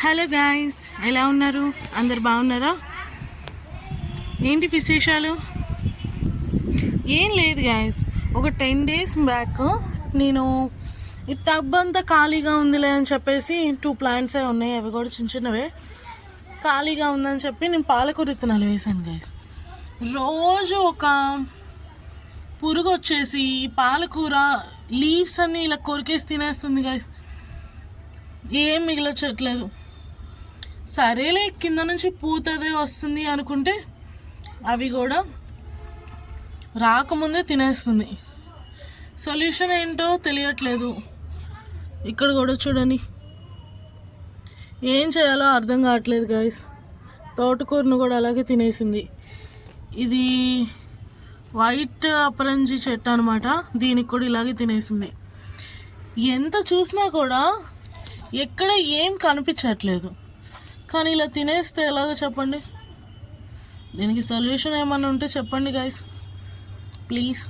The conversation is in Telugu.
హలో గాయ్స్, ఎలా ఉన్నారు? అందరు బాగున్నారా? ఏంటి విశేషాలు? ఏం లేదు గాయ్స్, ఒక 10 days బ్యాక్ నేను ఈ టబ్ అంతా ఖాళీగా ఉందిలే అని చెప్పేసి 2 plants ఉన్నాయి, అవి కూడా చిన్న చిన్నవే. ఖాళీగా ఉందని చెప్పి నేను పాలకూర విత్తనాలు వేసాను గాయ్స్. రోజు ఒక పురుగు వచ్చేసి పాలకూర లీవ్స్ అన్నీ ఇలా కొరికేసి తినేస్తుంది గాయ్స్. ఏం మిగిలచట్లేదు. సరేలే, కింద నుంచి పూతదే వస్తుంది అనుకుంటే అవి కూడా రాకముందే తినేస్తుంది. సొల్యూషన్ ఏంటో తెలియట్లేదు. ఇక్కడ కూడా చూడండి, ఏం చేయాలో అర్థం కావట్లేదు గైస్. తోటకూరను కూడా అలాగే తినేసింది. ఇది వైట్ అపరంజి చెట్టు అనమాట, దీనికి కూడా ఇలాగే తినేసింది. ఎంత చూసినా కూడా ఎక్కడ ఏం కనిపించట్లేదు. కానీ ఇలా తినేస్తే ఎలాగో చెప్పండి. దీనికి సొల్యూషన్ ఏమన్నా ఉంటే చెప్పండి గైస్, ప్లీజ్.